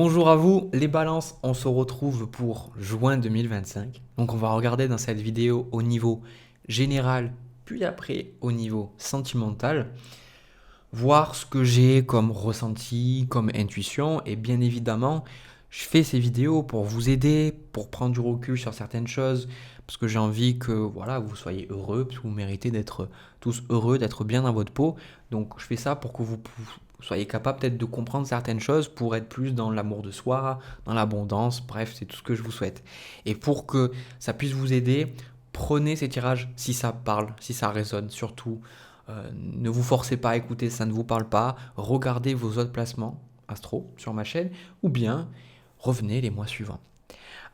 Bonjour à vous les balances, on se retrouve pour juin 2025. Donc on va regarder dans cette vidéo au niveau général, puis après au niveau sentimental, voir ce que j'ai comme ressenti, comme intuition. Et bien évidemment, je fais ces vidéos pour vous aider, pour prendre du recul sur certaines choses, parce que j'ai envie que voilà, vous soyez heureux, parce que vous méritez d'être tous heureux, d'être bien dans votre peau. Donc je fais ça pour que vous soyez capable peut-être de comprendre certaines choses pour être plus dans l'amour de soi, dans l'abondance, bref, c'est tout ce que je vous souhaite. Et pour que ça puisse vous aider, prenez ces tirages si ça parle, si ça résonne, surtout. Ne vous forcez pas à écouter, ça ne vous parle pas. Regardez vos autres placements astro sur ma chaîne ou bien revenez les mois suivants.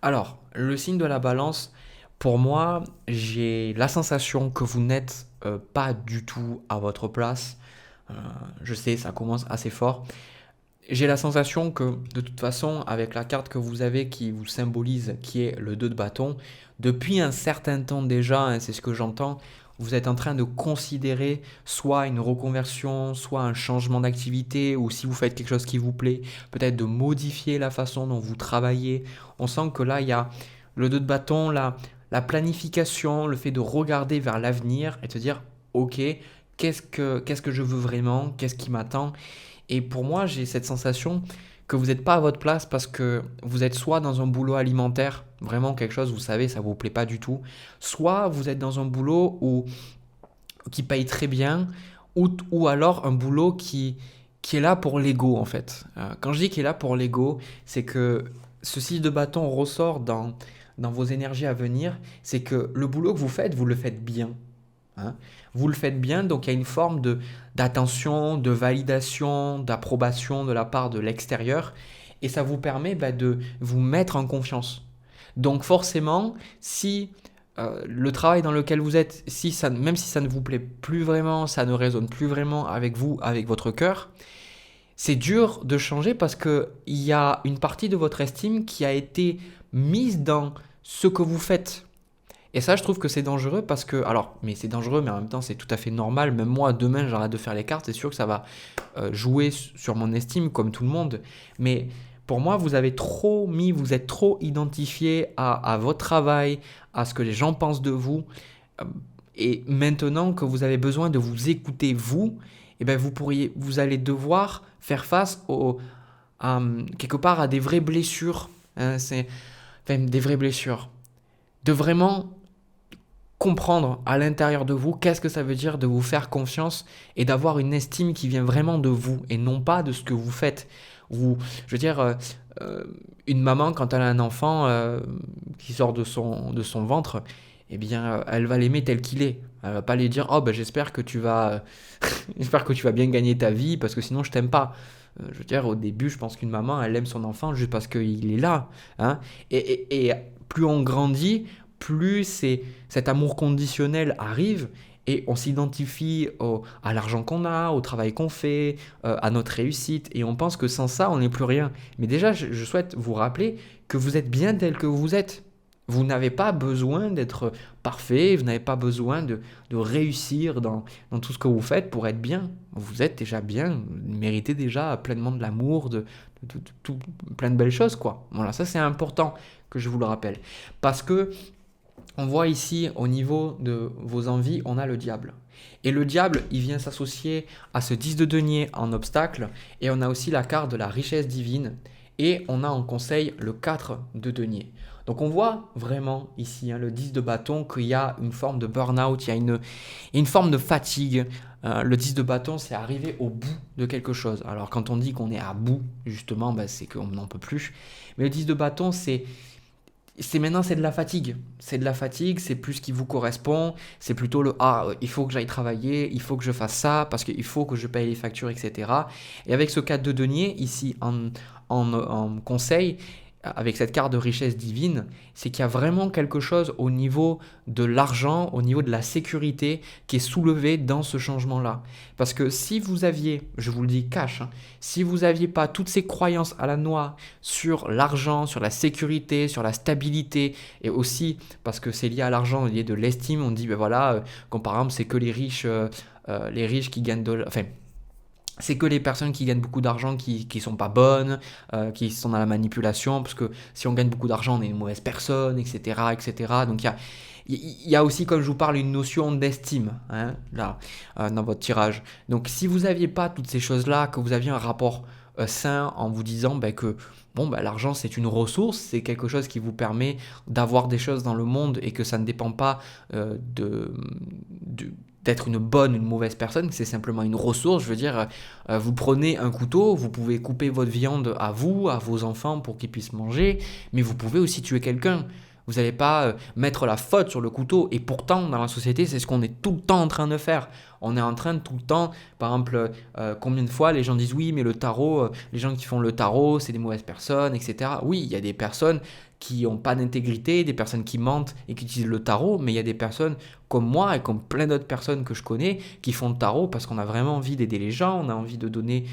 Alors, le signe de la balance, pour moi, j'ai la sensation que vous n'êtes pas du tout à votre place. Euh, je sais, ça commence assez fort. J'ai la sensation que de toute façon, avec la carte que vous avez qui vous symbolise, qui est le 2 de bâton, depuis un certain temps déjà, hein, c'est ce que j'entends, vous êtes en train de considérer soit une reconversion, soit un changement d'activité, ou si vous faites quelque chose qui vous plaît, peut-être de modifier la façon dont vous travaillez. On sent que là, il y a le 2 de bâton, la planification, le fait de regarder vers l'avenir et de se dire, ok, qu'est-ce que je veux vraiment, qu'est-ce qui m'attend. Et pour moi, j'ai cette sensation que vous n'êtes pas à votre place parce que vous êtes soit dans un boulot alimentaire, vraiment quelque chose, vous savez, ça ne vous plaît pas du tout, soit vous êtes dans un boulot qui paye très bien, ou alors un boulot qui est là pour l'ego en fait. Quand je dis qu'il est là pour l'ego, c'est que ce 6 de bâton ressort dans vos énergies à venir, c'est que le boulot que vous le faites bien. Hein. Vous le faites bien, donc il y a une forme d'attention, de validation, d'approbation de la part de l'extérieur, et ça vous permet de vous mettre en confiance. Donc forcément, si le travail dans lequel vous êtes, même si ça ne vous plaît plus vraiment, ça ne résonne plus vraiment avec vous, avec votre cœur, c'est dur de changer parce qu'il y a une partie de votre estime qui a été mise dans ce que vous faites. Et ça, je trouve que c'est dangereux parce que, alors, mais c'est dangereux, mais en même temps, c'est tout à fait normal. Même moi, demain, j'arrête de faire les cartes, c'est sûr que ça va jouer sur mon estime comme tout le monde. Mais pour moi, vous êtes trop identifié à votre travail, à ce que les gens pensent de vous. Euh, Et maintenant que vous avez besoin de vous écouter vous, eh ben vous allez devoir faire face quelque part à des vraies blessures. Hein, enfin, des vraies blessures. De vraiment comprendre à l'intérieur de vous qu'est-ce que ça veut dire de vous faire confiance et d'avoir une estime qui vient vraiment de vous et non pas de ce que vous faites. Je veux dire, euh, une maman, quand elle a un enfant qui sort de son ventre, eh bien, elle va l'aimer tel qu'il est. Elle va pas lui dire, oh ben j'espère que tu vas, j'espère que tu vas bien gagner ta vie parce que sinon je t'aime pas. Je veux dire, au début, je pense qu'une maman, elle aime son enfant juste parce qu'il est là. Hein. Et plus on grandit, plus cet amour conditionnel arrive et on s'identifie à l'argent qu'on a, au travail qu'on fait, à notre réussite et on pense que sans ça, on n'est plus rien. Mais déjà, je souhaite vous rappeler que vous êtes bien tel que vous êtes. Vous n'avez pas besoin d'être parfait, vous n'avez pas besoin de réussir dans tout ce que vous faites pour être bien. Vous êtes déjà bien, vous méritez déjà pleinement de l'amour, plein de belles choses, quoi. Voilà, ça c'est important que je vous le rappelle. Parce que on voit ici au niveau de vos envies, on a le diable. Et le diable, il vient s'associer à ce 10 de denier en obstacle. Et on a aussi la carte de la richesse divine. Et on a en conseil le 4 de denier. Donc on voit vraiment ici, le 10 de bâton, qu'il y a une forme de burn-out, il y a une forme de fatigue. Le 10 de bâton, c'est arriver au bout de quelque chose. Alors quand on dit qu'on est à bout, justement, c'est qu'on n'en peut plus. Mais le 10 de bâton, c'est de la fatigue. C'est de la fatigue, c'est plus ce qui vous correspond. C'est plutôt il faut que j'aille travailler, il faut que je fasse ça, parce qu'il faut que je paye les factures, etc. Et avec ce 4 de denier, ici en conseil, avec cette carte de richesse divine, c'est qu'il y a vraiment quelque chose au niveau de l'argent, au niveau de la sécurité qui est soulevé dans ce changement-là. Parce que si vous aviez, je vous le dis cash, si vous n'aviez pas toutes ces croyances à la noix sur l'argent, sur la sécurité, sur la stabilité, et aussi parce que c'est lié à l'argent, lié de l'estime, on dit, ben voilà, comme par exemple, c'est que les riches qui gagnent de... Enfin, c'est que les personnes qui gagnent beaucoup d'argent qui sont pas bonnes, qui sont dans la manipulation, parce que si on gagne beaucoup d'argent, on est une mauvaise personne, etc., etc. Donc il y a aussi, comme je vous parle, une notion d'estime, hein, là, dans votre tirage. Donc si vous n'aviez pas toutes ces choses-là, que vous aviez un rapport sain en vous disant que bon, l'argent c'est une ressource, c'est quelque chose qui vous permet d'avoir des choses dans le monde et que ça ne dépend pas d'être une bonne ou une mauvaise personne, c'est simplement une ressource. Je veux dire, vous prenez un couteau, vous pouvez couper votre viande à vous, à vos enfants pour qu'ils puissent manger, mais vous pouvez aussi tuer quelqu'un. Vous n'allez pas mettre la faute sur le couteau. Et pourtant, dans la société, c'est ce qu'on est tout le temps en train de faire. On est en train de tout le temps, par exemple, combien de fois les gens disent oui, mais le tarot, les gens qui font le tarot, c'est des mauvaises personnes, etc. Oui, il y a des personnes qui n'ont pas d'intégrité, des personnes qui mentent et qui utilisent le tarot, mais il y a des personnes comme moi et comme plein d'autres personnes que je connais qui font le tarot parce qu'on a vraiment envie d'aider les gens, on a envie de donner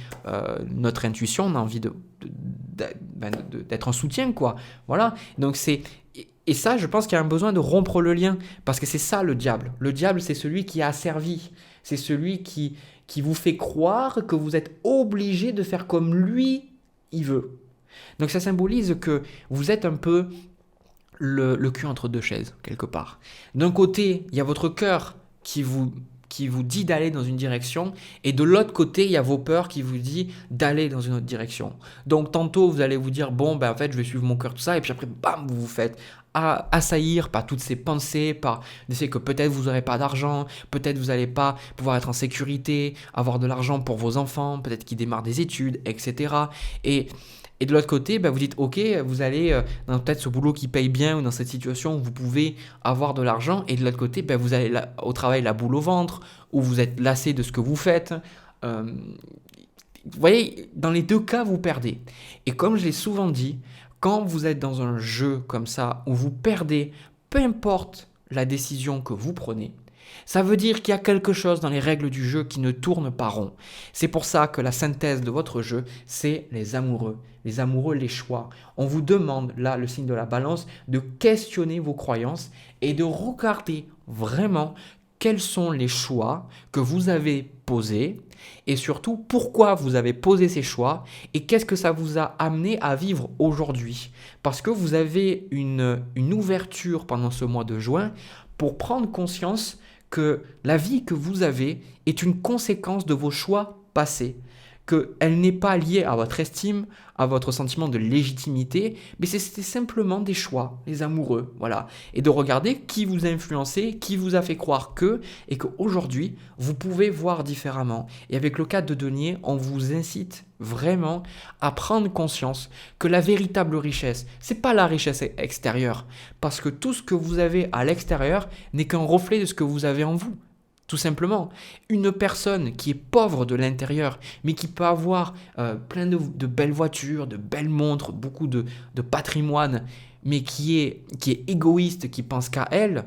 notre intuition, on a envie d'être un soutien, quoi. Voilà. Donc et ça, je pense qu'il y a un besoin de rompre le lien, parce que c'est ça le diable. Le diable, c'est celui qui a asservi, c'est celui qui vous fait croire que vous êtes obligé de faire comme lui, il veut. Donc ça symbolise que vous êtes un peu le cul entre deux chaises, quelque part. D'un côté, il y a votre cœur qui vous dit d'aller dans une direction, et de l'autre côté, il y a vos peurs qui vous disent d'aller dans une autre direction. Donc tantôt, vous allez vous dire, bon, en fait, je vais suivre mon cœur, tout ça, et puis après, bam, vous vous faites assaillir par toutes ces pensées, par le fait que peut-être vous n'aurez pas d'argent, peut-être vous n'allez pas pouvoir être en sécurité, avoir de l'argent pour vos enfants, peut-être qu'ils démarrent des études, etc. Et de l'autre côté, vous dites, ok, vous allez dans peut-être ce boulot qui paye bien ou dans cette situation où vous pouvez avoir de l'argent. Et de l'autre côté, vous allez au travail la boule au ventre, où vous êtes lassé de ce que vous faites. Vous voyez, dans les deux cas, vous perdez. Et comme je l'ai souvent dit, quand vous êtes dans un jeu comme ça, où vous perdez, peu importe la décision que vous prenez, ça veut dire qu'il y a quelque chose dans les règles du jeu qui ne tourne pas rond. C'est pour ça que la synthèse de votre jeu, c'est les amoureux. Les amoureux, les choix. On vous demande, là, le signe de la balance, de questionner vos croyances et de regarder vraiment quels sont les choix que vous avez posés et surtout pourquoi vous avez posé ces choix et qu'est-ce que ça vous a amené à vivre aujourd'hui. Parce que vous avez une ouverture pendant ce mois de juin pour prendre conscience que la vie que vous avez est une conséquence de vos choix passés, qu'elle n'est pas liée à votre estime, à votre sentiment de légitimité, mais c'était simplement des choix, les amoureux, voilà. Et de regarder qui vous a influencé, qui vous a fait croire que, et qu'aujourd'hui, vous pouvez voir différemment. Et avec le cas de Denier, on vous incite vraiment à prendre conscience que la véritable richesse, c'est pas la richesse extérieure, parce que tout ce que vous avez à l'extérieur n'est qu'un reflet de ce que vous avez en vous. Tout simplement, une personne qui est pauvre de l'intérieur, mais qui peut avoir plein de belles voitures, de belles montres, beaucoup de patrimoine, mais qui est égoïste, qui pense qu'à elle,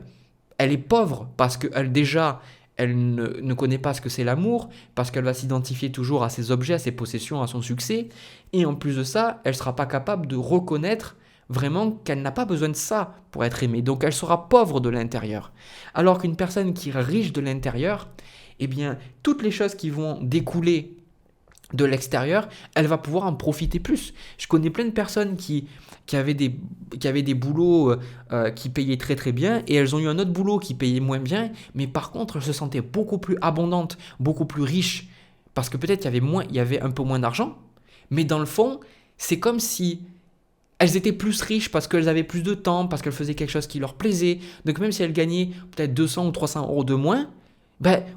elle est pauvre parce qu'elle déjà, elle ne connaît pas ce que c'est l'amour, parce qu'elle va s'identifier toujours à ses objets, à ses possessions, à son succès, et en plus de ça, elle ne sera pas capable de reconnaître vraiment qu'elle n'a pas besoin de ça pour être aimée. Donc elle sera pauvre de l'intérieur. Alors qu'une personne qui est riche de l'intérieur, eh bien, toutes les choses qui vont découler de l'extérieur, elle va pouvoir en profiter plus. Je connais plein de personnes qui avaient des boulots qui payaient très très bien et elles ont eu un autre boulot qui payait moins bien, mais par contre, elles se sentaient beaucoup plus abondantes, beaucoup plus riches, parce que peut-être il y avait un peu moins d'argent, mais dans le fond, c'est comme si elles étaient plus riches parce qu'elles avaient plus de temps, parce qu'elles faisaient quelque chose qui leur plaisait. Donc même si elles gagnaient peut-être 200 ou 300 euros de moins,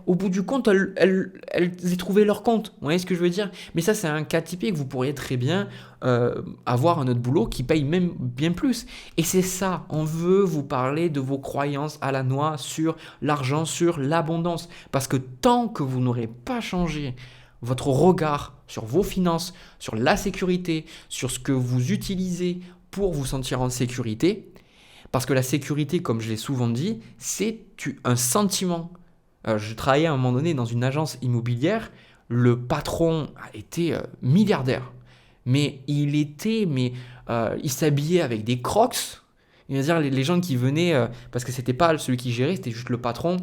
au bout du compte, elles y trouvaient leur compte. Vous voyez ce que je veux dire? Mais ça, c'est un cas typique. Vous pourriez très bien avoir un autre boulot qui paye même bien plus. Et c'est ça, on veut vous parler de vos croyances à la noix sur l'argent, sur l'abondance. Parce que tant que vous n'aurez pas changé votre regard sur vos finances, sur la sécurité, sur ce que vous utilisez pour vous sentir en sécurité. Parce que la sécurité, comme je l'ai souvent dit, c'est un sentiment. Je travaillais à un moment donné dans une agence immobilière. Le patron était milliardaire. Mais il s'habillait avec des Crocs. C'est-à-dire les gens qui venaient, parce que c'était pas celui qui gérait, c'était juste le patron,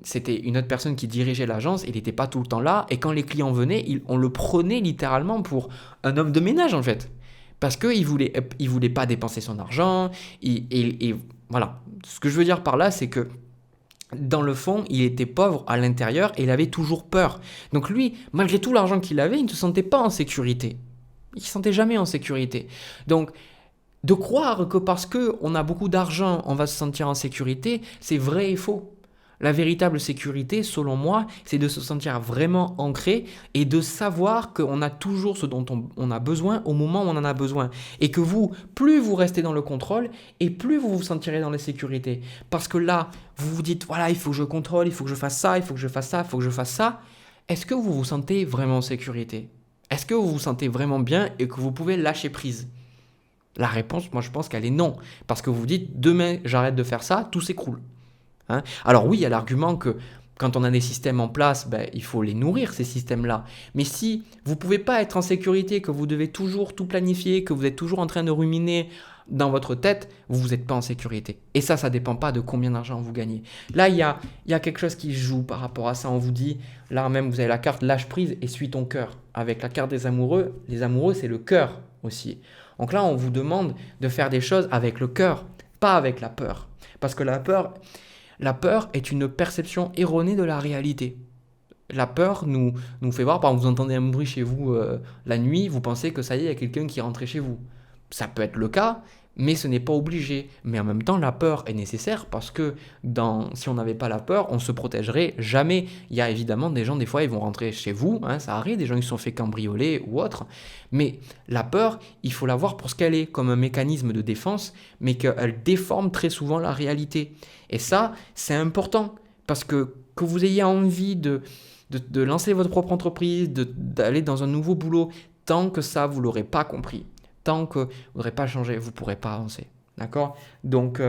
c'était une autre personne qui dirigeait l'agence, il n'était pas tout le temps là, et quand les clients venaient, on le prenait littéralement pour un homme de ménage en fait. Parce qu'il voulait pas dépenser son argent, et voilà. Ce que je veux dire par là, c'est que dans le fond, il était pauvre à l'intérieur et il avait toujours peur. Donc lui, malgré tout l'argent qu'il avait, il ne se sentait pas en sécurité. Il ne se sentait jamais en sécurité. Donc, de croire que parce qu'on a beaucoup d'argent, on va se sentir en sécurité, c'est vrai et faux. La véritable sécurité, selon moi, c'est de se sentir vraiment ancré et de savoir qu'on a toujours ce dont on a besoin au moment où on en a besoin. Et que plus vous restez dans le contrôle et plus vous vous sentirez dans la sécurité. Parce que là, vous vous dites, voilà, il faut que je contrôle, il faut que je fasse ça, il faut que je fasse ça, il faut que je fasse ça. Est-ce que vous vous sentez vraiment en sécurité? Est-ce que vous vous sentez vraiment bien et que vous pouvez lâcher prise? La réponse, moi je pense qu'elle est non. Parce que vous vous dites, demain j'arrête de faire ça, tout s'écroule. Hein? Alors oui, il y a l'argument que quand on a des systèmes en place, il faut les nourrir, ces systèmes-là. Mais si vous ne pouvez pas être en sécurité, que vous devez toujours tout planifier, que vous êtes toujours en train de ruminer dans votre tête, vous n'êtes pas en sécurité. Et ça ne dépend pas de combien d'argent vous gagnez. Là, il y a quelque chose qui joue par rapport à ça. On vous dit, là même, vous avez la carte lâche prise et suis ton cœur. Avec la carte des amoureux, les amoureux, c'est le cœur aussi. Donc là, on vous demande de faire des choses avec le cœur, pas avec la peur. Parce que la peur est une perception erronée de la réalité. La peur nous fait voir, par exemple, vous entendez un bruit chez vous la nuit, vous pensez que ça y est, il y a quelqu'un qui est rentré chez vous. Ça peut être le cas, mais ce n'est pas obligé. Mais en même temps, la peur est nécessaire parce que si on n'avait pas la peur, on ne se protégerait jamais. Il y a évidemment des gens, des fois, ils vont rentrer chez vous, hein, ça arrive, des gens qui se sont fait cambrioler ou autre. Mais la peur, il faut la voir pour ce qu'elle est, comme un mécanisme de défense, mais qu'elle déforme très souvent la réalité. Et ça, c'est important parce que vous ayez envie de lancer votre propre entreprise, d'aller dans un nouveau boulot, tant que ça, vous ne l'aurez pas compris. Tant que vous n'aurez pas changé, vous ne pourrez pas avancer. D'accord? Donc,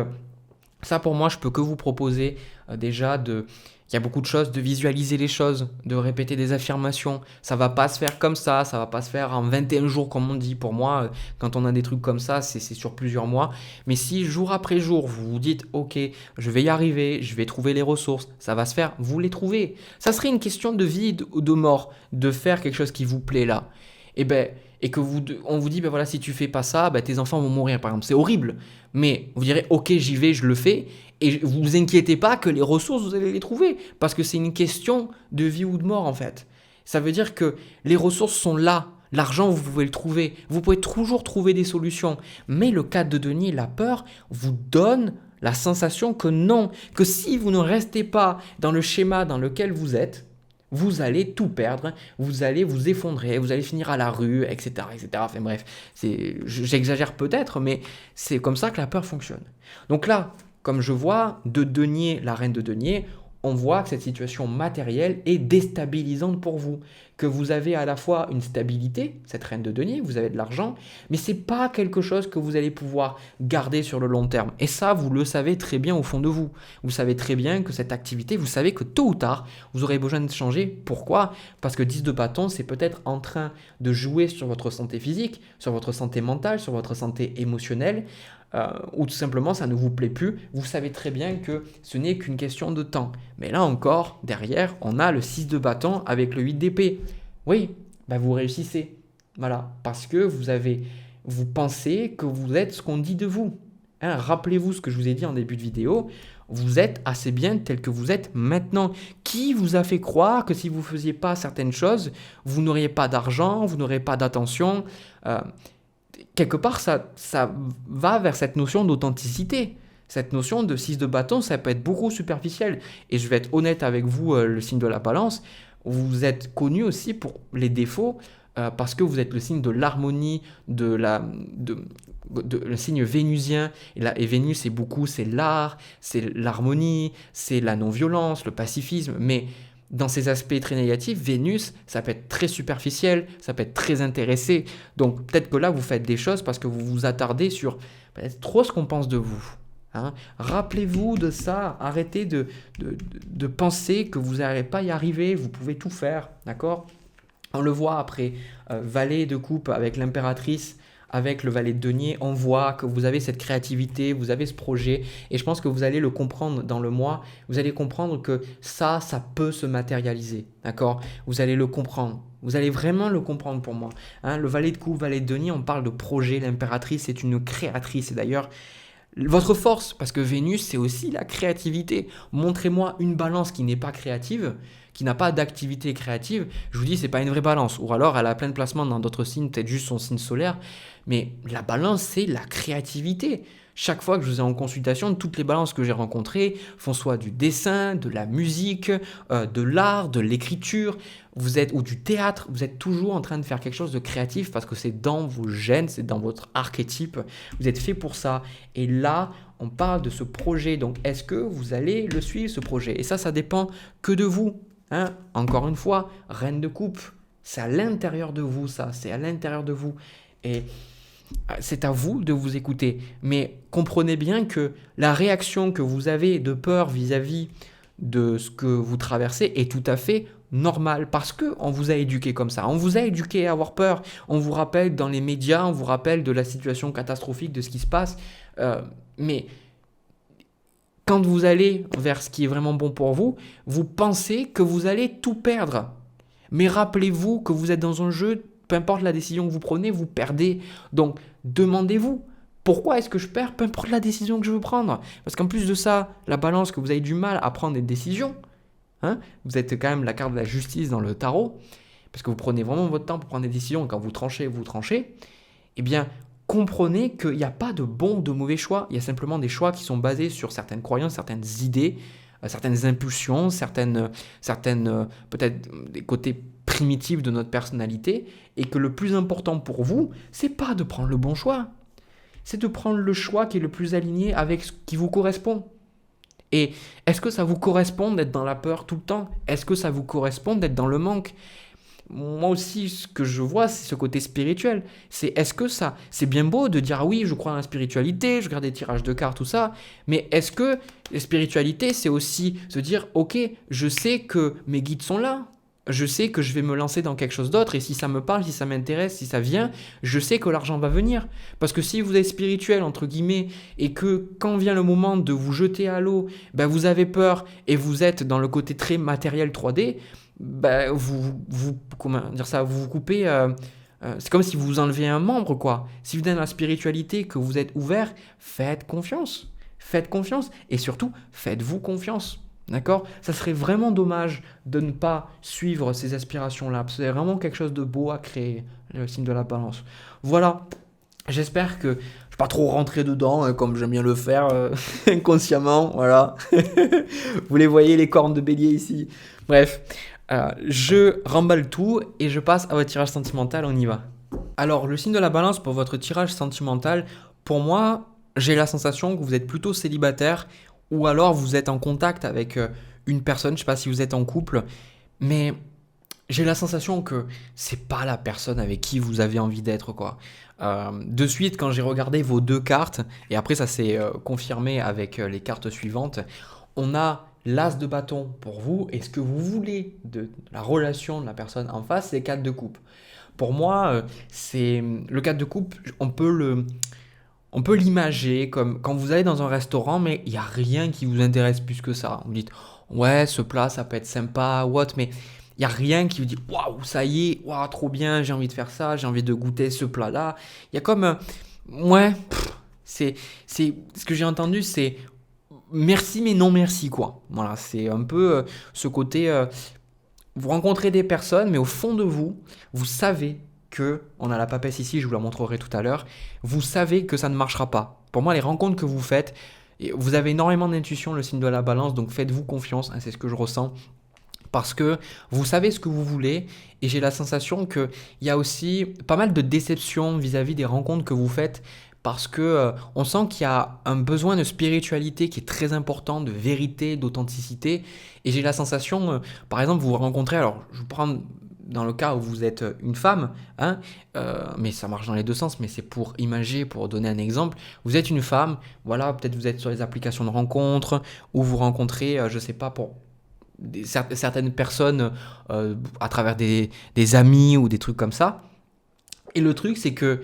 ça pour moi, je peux que vous proposer déjà il y a beaucoup de choses, de visualiser les choses, de répéter des affirmations. Ça ne va pas se faire comme ça ne va pas se faire en 21 jours comme on dit. Pour moi, quand on a des trucs comme ça, c'est sur plusieurs mois. Mais si jour après jour, vous vous dites, ok, je vais y arriver, je vais trouver les ressources, ça va se faire, vous les trouvez. Ça serait une question de vie ou de mort, de faire quelque chose qui vous plaît là. Et que on vous dit, voilà, si tu fais pas ça, tes enfants vont mourir, par exemple. C'est horrible. Mais vous direz, ok, j'y vais, je le fais. Et vous vous inquiétez pas que les ressources, vous allez les trouver. Parce que c'est une question de vie ou de mort, en fait. Ça veut dire que les ressources sont là. L'argent, vous pouvez le trouver. Vous pouvez toujours trouver des solutions. Mais le cas de Denis, la peur, vous donne la sensation que non. Que si vous ne restez pas dans le schéma dans lequel vous êtes, vous allez tout perdre, vous allez vous effondrer, vous allez finir à la rue, etc. etc. Enfin bref, j'exagère peut-être, mais c'est comme ça que la peur fonctionne. Donc là, comme je vois de Denier, la reine de Denier, on voit que cette situation matérielle est déstabilisante pour vous, que vous avez à la fois une stabilité, cette reine de denier, vous avez de l'argent, mais ce n'est pas quelque chose que vous allez pouvoir garder sur le long terme. Et ça, vous le savez très bien au fond de vous. Vous savez très bien que cette activité, vous savez que tôt ou tard, vous aurez besoin de changer. Pourquoi? Parce que 10 de bâton, c'est peut-être en train de jouer sur votre santé physique, sur votre santé mentale, sur votre santé émotionnelle, ou tout simplement ça ne vous plaît plus, vous savez très bien que ce n'est qu'une question de temps. Mais là encore, derrière, on a le 6 de bâton avec le 8 d'épée. Oui, vous réussissez. Voilà, parce que vous pensez que vous êtes ce qu'on dit de vous. Hein, rappelez-vous ce que je vous ai dit en début de vidéo, vous êtes assez bien tel que vous êtes maintenant. Qui vous a fait croire que si vous ne faisiez pas certaines choses, vous n'auriez pas d'argent, vous n'aurez pas d'attention quelque part, ça va vers cette notion d'authenticité. Cette notion de 6 de bâton, ça peut être beaucoup superficiel. Et je vais être honnête avec vous, le signe de la balance, vous êtes connu aussi pour les défauts, parce que vous êtes le signe de l'harmonie, le signe vénusien. Et Vénus, c'est l'art, c'est l'harmonie, c'est la non-violence, le pacifisme. Mais dans ces aspects très négatifs, Vénus, ça peut être très superficiel, ça peut être très intéressé. Donc peut-être que là, vous faites des choses parce que vous vous attardez sur trop ce qu'on pense de vous. Hein. Rappelez-vous de ça, arrêtez de penser que vous n'allez pas y arriver, vous pouvez tout faire, d'accord? On le voit après, valet de coupe avec l'impératrice, avec le valet de denier, on voit que vous avez cette créativité, vous avez ce projet, et je pense que vous allez le comprendre dans le mois, vous allez comprendre que ça peut se matérialiser, d'accord? Vous allez le comprendre, vous allez vraiment le comprendre pour moi. Hein, le valet de coupe, valet de denier, on parle de projet, l'impératrice est une créatrice, et d'ailleurs, votre force, parce que Vénus, c'est aussi la créativité. Montrez-moi une balance qui n'est pas créative, qui n'a pas d'activité créative. Je vous dis, c'est pas une vraie balance. Ou alors, elle a plein de placements dans d'autres signes, peut-être juste son signe solaire. Mais la balance, c'est la créativité. Chaque fois que je vous ai en consultation, toutes les balances que j'ai rencontrées font soit du dessin, de la musique, de l'art, de l'écriture, ou du théâtre. Vous êtes toujours en train de faire quelque chose de créatif parce que c'est dans vos gènes, c'est dans votre archétype. Vous êtes fait pour ça. Et là, on parle de ce projet. Donc, est-ce que vous allez le suivre, ce projet? Et ça dépend que de vous. Hein, encore une fois, reine de coupe, c'est à l'intérieur de vous, ça. C'est à l'intérieur de vous. Et c'est à vous de vous écouter. Mais comprenez bien que la réaction que vous avez de peur vis-à-vis de ce que vous traversez est tout à fait normale parce qu'on vous a éduqué comme ça. On vous a éduqué à avoir peur. On vous rappelle dans les médias, on vous rappelle de la situation catastrophique, de ce qui se passe. Mais quand vous allez vers ce qui est vraiment bon pour vous, vous pensez que vous allez tout perdre. Mais rappelez-vous que vous êtes dans un jeu, peu importe la décision que vous prenez, vous perdez. Donc, demandez-vous, pourquoi est-ce que je perds? Peu importe la décision que je veux prendre. Parce qu'en plus de ça, la balance, que vous avez du mal à prendre des décisions, hein, vous êtes quand même la carte de la justice dans le tarot, parce que vous prenez vraiment votre temps pour prendre des décisions, et quand vous tranchez, eh bien, comprenez qu'il n'y a pas de bons ou de mauvais choix. Il y a simplement des choix qui sont basés sur certaines croyances, certaines idées, certaines impulsions, certaines peut-être des côtés primitifs de notre personnalité, et que le plus important pour vous, c'est pas de prendre le bon choix, c'est de prendre le choix qui est le plus aligné avec ce qui vous correspond. Et est-ce que ça vous correspond d'être dans la peur tout le temps? Est-ce que ça vous correspond d'être dans le manque? Moi aussi, ce que je vois, c'est ce côté spirituel. Est-ce que ça, c'est bien beau de dire, ah oui, je crois en la spiritualité, je regarde des tirages de cartes, tout ça, mais est-ce que la spiritualité, c'est aussi se dire, ok, je sais que mes guides sont là, je sais que je vais me lancer dans quelque chose d'autre, et si ça me parle, si ça m'intéresse, si ça vient, je sais que l'argent va venir. Parce que si vous êtes spirituel, entre guillemets, et que quand vient le moment de vous jeter à l'eau, ben vous avez peur, et vous êtes dans le côté très matériel 3D, ben comment dire ça, vous coupez, c'est comme si vous enlevez un membre, quoi. Si vous êtes dans la spiritualité, que vous êtes ouvert, faites confiance. Faites confiance, et surtout, faites-vous confiance. D'accord? Ça serait vraiment dommage de ne pas suivre ces aspirations-là. C'est vraiment quelque chose de beau à créer, le signe de la balance. Voilà, j'espère que je ne vais pas trop rentrer dedans, hein, comme j'aime bien le faire inconsciemment. Voilà. Vous les voyez, les cornes de bélier ici. Bref, je remballe tout et je passe à votre tirage sentimental, on y va. Alors, le signe de la balance pour votre tirage sentimental, pour moi, j'ai la sensation que vous êtes plutôt célibataire ou alors vous êtes en contact avec une personne, je ne sais pas si vous êtes en couple, mais j'ai la sensation que c'est pas la personne avec qui vous avez envie d'être, quoi. De suite, quand j'ai regardé vos deux cartes, et après ça s'est confirmé avec les cartes suivantes, on a l'as de bâton pour vous, et ce que vous voulez de la relation de la personne en face, c'est 4 de coupe. Pour moi, c'est le 4 de coupe, on peut l'imager comme quand vous allez dans un restaurant, mais il n'y a rien qui vous intéresse plus que ça. Vous dites, ouais, ce plat, ça peut être sympa, what, mais il n'y a rien qui vous dit, waouh, ça y est, waouh, trop bien, j'ai envie de faire ça, j'ai envie de goûter ce plat-là. Il y a comme, ouais, c'est ce que j'ai entendu, c'est merci, mais non merci, quoi. Voilà, c'est un peu ce côté, vous rencontrez des personnes, mais au fond de vous, vous savez que, on a la papesse ici, je vous la montrerai tout à l'heure, vous savez que ça ne marchera pas. Pour moi, les rencontres que vous faites, vous avez énormément d'intuition, le signe de la balance, donc faites-vous confiance, hein, c'est ce que je ressens. Parce que vous savez ce que vous voulez et j'ai la sensation qu'il y a aussi pas mal de déception vis-à-vis des rencontres que vous faites parce que on sent qu'il y a un besoin de spiritualité qui est très important, de vérité, d'authenticité. Et j'ai la sensation, par exemple, vous vous rencontrez, alors je vous prends dans le cas où vous êtes une femme, hein, mais ça marche dans les deux sens, mais c'est pour imager, pour donner un exemple. Vous êtes une femme, voilà, peut-être vous êtes sur les applications de rencontres ou vous rencontrez, je sais pas, pour certaines personnes à travers des amis ou des trucs comme ça. Et le truc, c'est que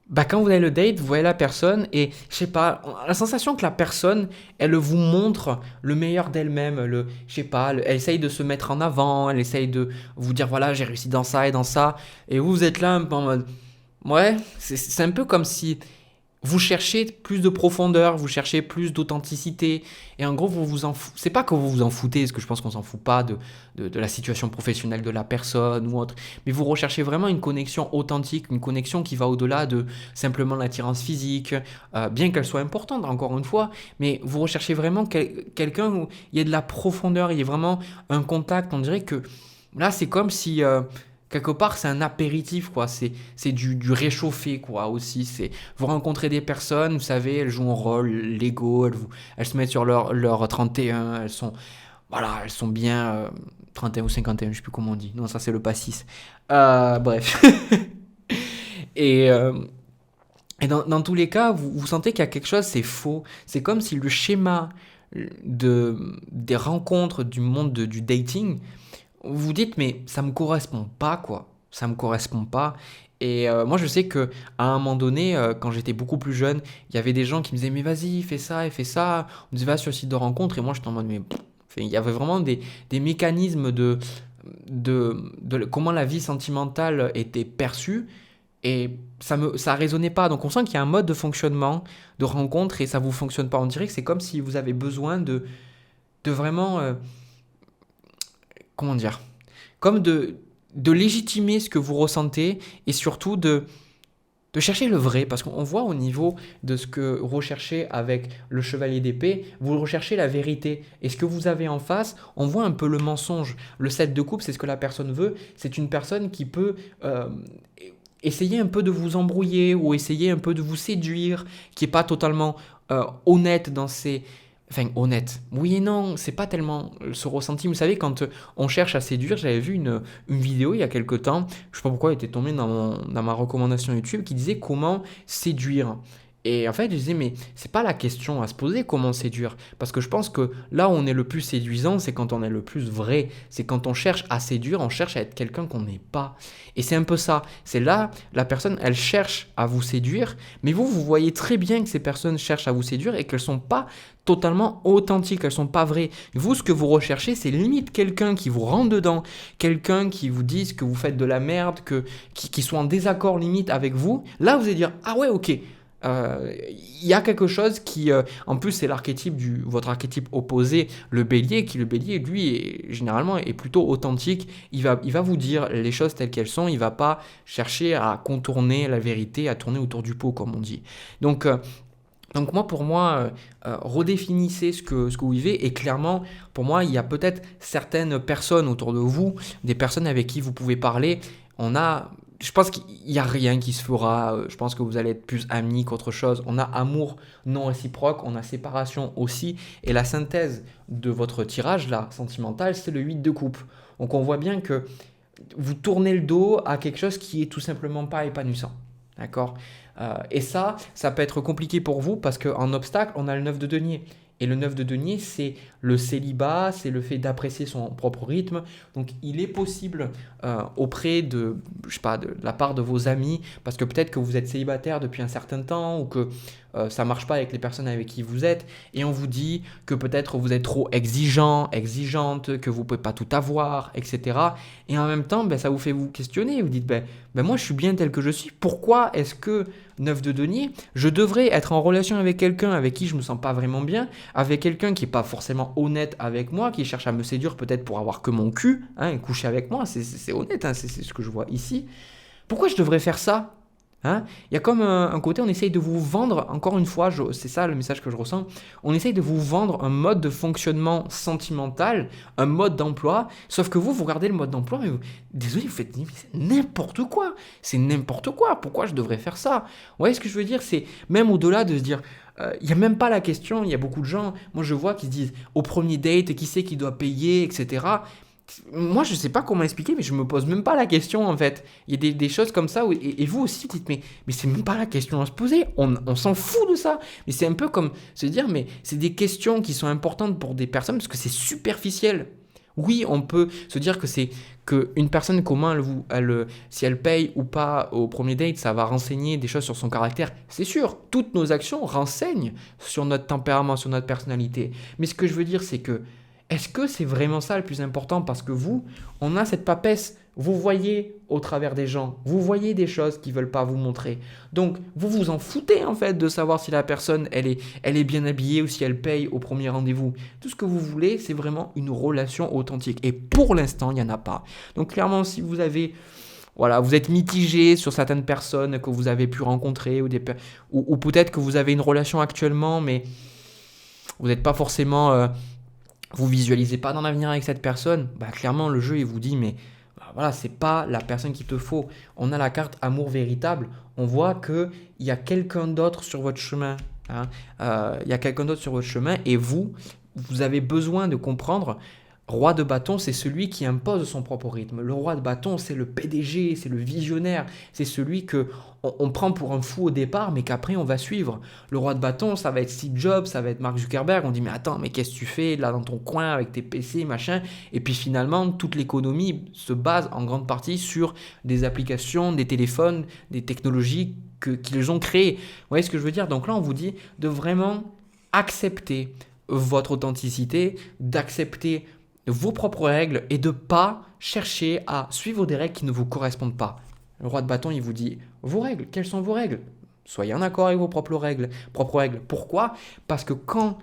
bah, quand vous avez le date, vous voyez la personne et je sais pas, la sensation que la personne, elle vous montre le meilleur d'elle-même, je sais pas, elle essaye de se mettre en avant, elle essaye de vous dire voilà, j'ai réussi dans ça et dans ça, et vous êtes là un peu en mode ouais, c'est un peu comme si vous cherchez plus de profondeur, vous cherchez plus d'authenticité, et en gros, c'est pas que vous vous en foutez, parce que je pense qu'on s'en fout pas de la situation professionnelle de la personne ou autre, mais vous recherchez vraiment une connexion authentique, une connexion qui va au-delà de simplement l'attirance physique, bien qu'elle soit importante, encore une fois, mais vous recherchez vraiment quelqu'un où il y a de la profondeur, il y a vraiment un contact, on dirait que là, c'est comme si quelque part, c'est un apéritif, quoi. C'est du réchauffé, quoi, aussi. Vous rencontrez des personnes, vous savez, elles jouent un rôle, l'ego, elles se mettent sur leur 31, voilà, elles sont bien 31 ou 51, je sais plus comment on dit. Non, ça, c'est le passis. Bref. Et, euh, et dans tous les cas, vous sentez qu'il y a quelque chose, c'est faux. C'est comme si le schéma des rencontres du monde du dating, vous vous dites, mais ça me correspond pas, quoi. Ça me correspond pas. Et moi, je sais que à un moment donné, quand j'étais beaucoup plus jeune, il y avait des gens qui me disaient, mais vas-y, fais ça et fais ça. On disait, va sur le site de rencontre. Et moi, j'étais en mode, mais pff. Enfin, il y avait vraiment des mécanismes de comment la vie sentimentale était perçue. Et ça résonnait pas. Donc, on sent qu'il y a un mode de fonctionnement, de rencontre, et ça vous fonctionne pas. On dirait que c'est comme si vous avez besoin de vraiment, comment dire, comme de légitimer ce que vous ressentez et surtout de chercher le vrai. Parce qu'on voit au niveau de ce que vous recherchez avec le chevalier d'épée, vous recherchez la vérité. Et ce que vous avez en face, on voit un peu le mensonge. Le 7 de coupe, c'est ce que la personne veut. C'est une personne qui peut essayer un peu de vous embrouiller ou essayer un peu de vous séduire, qui n'est pas totalement honnête dans ses... Enfin, honnête. Oui et non, c'est pas tellement ce ressenti. Vous savez, quand on cherche à séduire, j'avais vu une vidéo il y a quelque temps, je sais pas pourquoi elle était tombée dans ma recommandation YouTube, qui disait comment séduire. Et en fait, je disais, mais c'est pas la question à se poser comment séduire. Parce que je pense que là où on est le plus séduisant, c'est quand on est le plus vrai. C'est quand on cherche à séduire, on cherche à être quelqu'un qu'on n'est pas. Et c'est un peu ça. C'est là, la personne, elle cherche à vous séduire, mais vous voyez très bien que ces personnes cherchent à vous séduire et qu'elles sont pas totalement authentiques, elles sont pas vraies. Vous, ce que vous recherchez, c'est limite quelqu'un qui vous rentre dedans, quelqu'un qui vous dise que vous faites de la merde, qui soit en désaccord limite avec vous. Là, vous allez dire, ah ouais, ok. Il y a quelque chose qui, en plus, c'est votre archétype opposé, le bélier, le bélier, lui, généralement, est plutôt authentique. Il va vous dire les choses telles qu'elles sont. Il va pas chercher à contourner la vérité, à tourner autour du pot, comme on dit. Donc moi, pour moi, redéfinissez ce que vous vivez et clairement, pour moi, il y a peut-être certaines personnes autour de vous, des personnes avec qui vous pouvez parler. Je pense qu'il n'y a rien qui se fera. Je pense que vous allez être plus amis qu'autre chose. On a amour non réciproque, on a séparation aussi. Et la synthèse de votre tirage là, sentimental, c'est le 8 de coupe. Donc on voit bien que vous tournez le dos à quelque chose qui est tout simplement pas épanouissant. D'accord. Et ça peut être compliqué pour vous parce qu'en obstacle, on a le 9 de denier. Et le 9 de denier, c'est le célibat, c'est le fait d'apprécier son propre rythme. Donc, il est possible auprès je sais pas, de la part de vos amis, parce que peut-être que vous êtes célibataire depuis un certain temps ou que ça ne marche pas avec les personnes avec qui vous êtes, et on vous dit que peut-être vous êtes trop exigeant, exigeante, que vous ne pouvez pas tout avoir, etc. Et en même temps, ben, ça vous fait vous questionner. Vous dites, ben, moi, je suis bien tel que je suis. Pourquoi est-ce que 9 de denier, je devrais être en relation avec quelqu'un avec qui je ne me sens pas vraiment bien, avec quelqu'un qui n'est pas forcément honnête avec moi, qui cherche à me séduire peut-être pour avoir que mon cul, hein, et coucher avec moi, c'est honnête, hein, c'est ce que je vois ici. Pourquoi je devrais faire ça? Hein? Il y a comme un côté, on essaye de vous vendre, encore une fois, c'est ça le message que je ressens, on essaye de vous vendre un mode de fonctionnement sentimental, un mode d'emploi, sauf que vous regardez le mode d'emploi, et désolé, vous faites n'importe quoi, c'est n'importe quoi, pourquoi je devrais faire ça? Vous voyez ce que je veux dire? C'est même au-delà de se dire, il n'y a même pas la question, il y a beaucoup de gens, moi je vois qui se disent, au premier date, qui c'est qui doit payer, etc. Moi, je ne sais pas comment expliquer, mais je ne me pose même pas la question, en fait. Il y a des choses comme ça, et vous aussi, vous dites, mais c'est même pas la question à se poser, on s'en fout de ça. Mais c'est un peu comme se dire, mais c'est des questions qui sont importantes pour des personnes, parce que c'est superficiel. Oui, on peut se dire que c'est qu'une personne, comment si elle paye ou pas au premier date, ça va renseigner des choses sur son caractère. C'est sûr, toutes nos actions renseignent sur notre tempérament, sur notre personnalité. Mais ce que je veux dire, c'est que est-ce que c'est vraiment ça le plus important? Parce que vous, on a cette papesse. Vous voyez au travers des gens, vous voyez des choses qu'ils ne veulent pas vous montrer. Donc, vous vous en foutez en fait de savoir si la personne, elle est bien habillée ou si elle paye au premier rendez-vous. Tout ce que vous voulez, c'est vraiment une relation authentique. Et pour l'instant, il n'y en a pas. Donc, clairement, si vous avez, voilà, vous êtes mitigé sur certaines personnes que vous avez pu rencontrer ou peut-être que vous avez une relation actuellement, mais vous n'êtes pas forcément, vous visualisez pas dans l'avenir avec cette personne, bah, clairement, le jeu, il vous dit, mais voilà, c'est pas la personne qu'il te faut. On a la carte amour véritable. On voit qu'il y a quelqu'un d'autre sur votre chemin. Hein. Il y a quelqu'un d'autre sur votre chemin et vous avez besoin de comprendre. Roi de bâton, c'est celui qui impose son propre rythme. Le roi de bâton, c'est le PDG, c'est le visionnaire, c'est celui que on prend pour un fou au départ, mais qu'après on va suivre. Le roi de bâton, ça va être Steve Jobs, ça va être Mark Zuckerberg. On dit mais attends, mais qu'est-ce que tu fais là dans ton coin avec tes PC, machin. Et puis finalement, toute l'économie se base en grande partie sur des applications, des téléphones, des technologies qu'ils ont créées. Vous voyez ce que je veux dire? Donc là, on vous dit de vraiment accepter votre authenticité, d'accepter vos propres règles et de ne pas chercher à suivre des règles qui ne vous correspondent pas. Le roi de bâton, il vous dit vos règles, quelles sont vos règles? Soyez en accord avec vos propres règles. Pourquoi? Parce que quand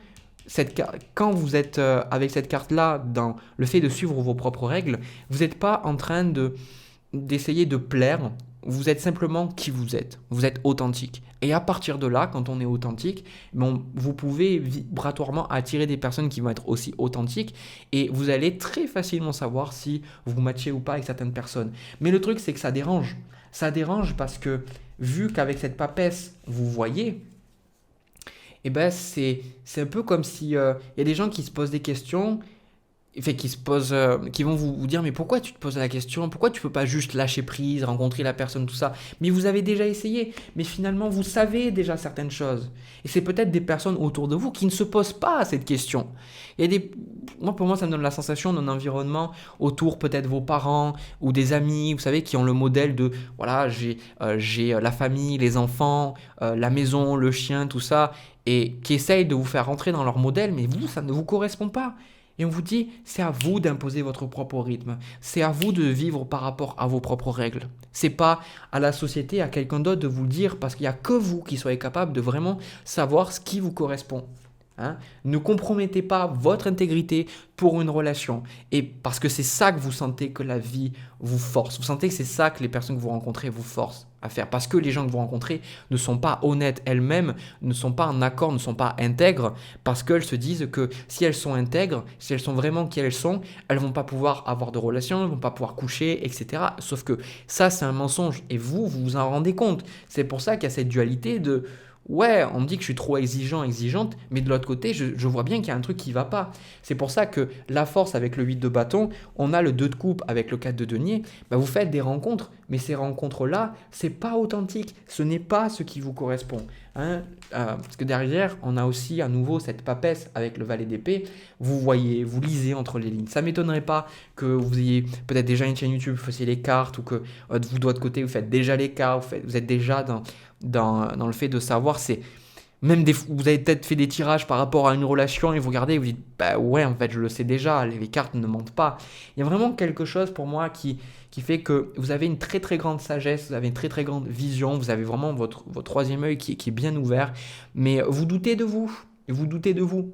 vous êtes avec cette carte-là, dans le fait de suivre vos propres règles, vous n'êtes pas en train d'essayer de plaire. Vous êtes simplement qui vous êtes. Vous êtes authentique. Et à partir de là, quand on est authentique, vous pouvez vibratoirement attirer des personnes qui vont être aussi authentiques et vous allez très facilement savoir si vous matchez ou pas avec certaines personnes. Mais le truc, c'est que ça dérange. Ça dérange parce que vu qu'avec cette papesse, vous voyez, eh ben c'est un peu comme si y a des gens qui se posent des questions. Fait qui vont vous dire mais pourquoi tu te poses la question, pourquoi tu peux pas juste lâcher prise, rencontrer la personne, tout ça, mais vous avez déjà essayé, mais finalement vous savez déjà certaines choses, et c'est peut-être des personnes autour de vous qui ne se posent pas cette question. Pour moi ça me donne la sensation d'un environnement autour, peut-être vos parents ou des amis, vous savez, qui ont le modèle de voilà, j'ai la famille, les enfants, la maison, le chien, tout ça, et qui essayent de vous faire rentrer dans leur modèle, mais vous, ça ne vous correspond pas. Et on vous dit, c'est à vous d'imposer votre propre rythme. C'est à vous de vivre par rapport à vos propres règles. C'est pas à la société, à quelqu'un d'autre de vous le dire, parce qu'il n'y a que vous qui soyez capable de vraiment savoir ce qui vous correspond. Hein? Ne compromettez pas votre intégrité pour une relation. Et parce que c'est ça que vous sentez que la vie vous force. Vous sentez que c'est ça que les personnes que vous rencontrez vous forcent à faire. Parce que les gens que vous rencontrez ne sont pas honnêtes elles-mêmes, ne sont pas en accord, ne sont pas intègres. Parce qu'elles se disent que si elles sont intègres, si elles sont vraiment qui elles sont, elles ne vont pas pouvoir avoir de relations, elles ne vont pas pouvoir coucher, etc. Sauf que ça, c'est un mensonge. Et vous vous en rendez compte. C'est pour ça qu'il y a cette dualité de... Ouais, on me dit que je suis trop exigeante, mais de l'autre côté, je vois bien qu'il y a un truc qui ne va pas. C'est pour ça que la force avec le 8 de bâton, on a le 2 de coupe avec le 4 de denier, bah vous faites des rencontres, mais ces rencontres-là, c'est pas authentique, ce n'est pas ce qui vous correspond. Hein. Parce que derrière, on a aussi à nouveau cette papesse avec le valet d'épée, vous voyez, vous lisez entre les lignes. Ça ne m'étonnerait pas que vous ayez peut-être déjà une chaîne YouTube, vous fassiez les cartes, ou que vous de votre côté, vous faites déjà les cartes, vous êtes déjà dans le fait de savoir, c'est même vous avez peut-être fait des tirages par rapport à une relation et vous regardez et vous dites bah ouais en fait je le sais déjà, les cartes ne mentent pas. Il y a vraiment quelque chose pour moi qui fait que vous avez une très très grande sagesse, vous avez une très très grande vision, vous avez vraiment votre troisième œil qui est bien ouvert, mais vous doutez de vous,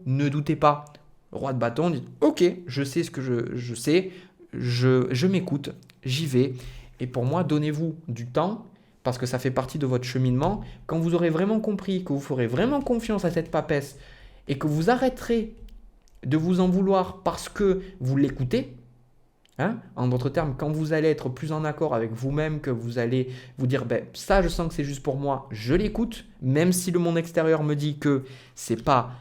ne doutez pas. Le roi de bâton dit ok, je sais ce que je sais, je m'écoute, j'y vais, et pour moi donnez-vous du temps. Parce que ça fait partie de votre cheminement, quand vous aurez vraiment compris, que vous ferez vraiment confiance à cette papesse et que vous arrêterez de vous en vouloir parce que vous l'écoutez, hein, en d'autres termes, quand vous allez être plus en accord avec vous-même, que vous allez vous dire ben, ça je sens que c'est juste pour moi, je l'écoute, même si le monde extérieur me dit que c'est pas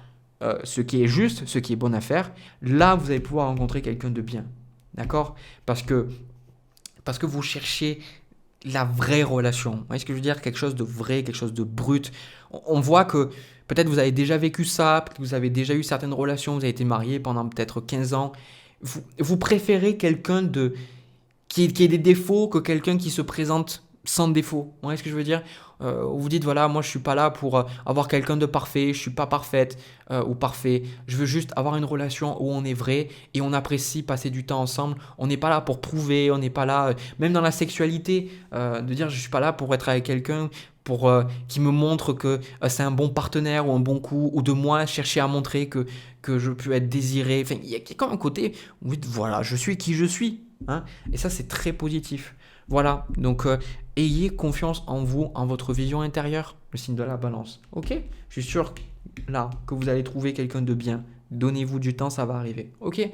ce qui est juste, ce qui est bon à faire, là vous allez pouvoir rencontrer quelqu'un de bien, d'accord? Parce que vous cherchez la vraie relation. Vous voyez ce que je veux dire? Quelque chose de vrai, quelque chose de brut. On voit que peut-être vous avez déjà vécu ça, peut-être que vous avez déjà eu certaines relations, vous avez été marié pendant peut-être 15 ans, Vous préférez quelqu'un qui ait des défauts que quelqu'un qui se présente sans défaut. Vous voyez ce que je veux dire? Vous dites, voilà, moi je suis pas là pour avoir quelqu'un de parfait, je suis pas parfaite ou parfait. Je veux juste avoir une relation où on est vrai et on apprécie passer du temps ensemble. On n'est pas là pour prouver, on n'est pas là, même dans la sexualité, de dire je suis pas là pour être avec quelqu'un pour qui me montre que c'est un bon partenaire ou un bon coup, ou de moi chercher à montrer que je peux être désiré. Enfin, il y a comme un côté, oui, voilà, je suis qui je suis. Hein, et ça, c'est très positif. Voilà, donc ayez confiance en vous, en votre vision intérieure, le signe de la balance. Ok? Je suis sûr là que vous allez trouver quelqu'un de bien. Donnez-vous du temps, ça va arriver. Ok?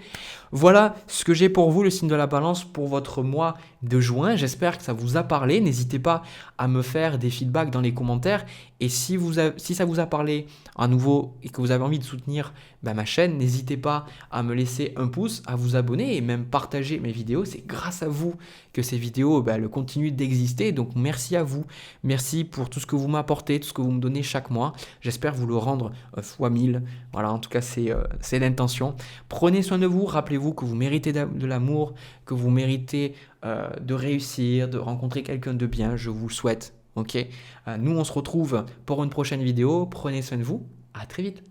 Voilà ce que j'ai pour vous, le signe de la balance, pour votre mois de juin. J'espère que ça vous a parlé. N'hésitez pas à me faire des feedbacks dans les commentaires. Et si ça vous a parlé à nouveau et que vous avez envie de soutenir ma chaîne, n'hésitez pas à me laisser un pouce, à vous abonner et même partager mes vidéos. C'est grâce à vous que ces vidéos elles continuent d'exister. Donc merci à vous. Merci pour tout ce que vous m'apportez, tout ce que vous me donnez chaque mois. J'espère vous le rendre fois 1000. Voilà, en tout cas, c'est l'intention. Prenez soin de vous. Rappelez-vous que vous méritez de l'amour, que vous méritez de réussir, de rencontrer quelqu'un de bien. Je vous le souhaite. Ok, nous, on se retrouve pour une prochaine vidéo. Prenez soin de vous. À très vite.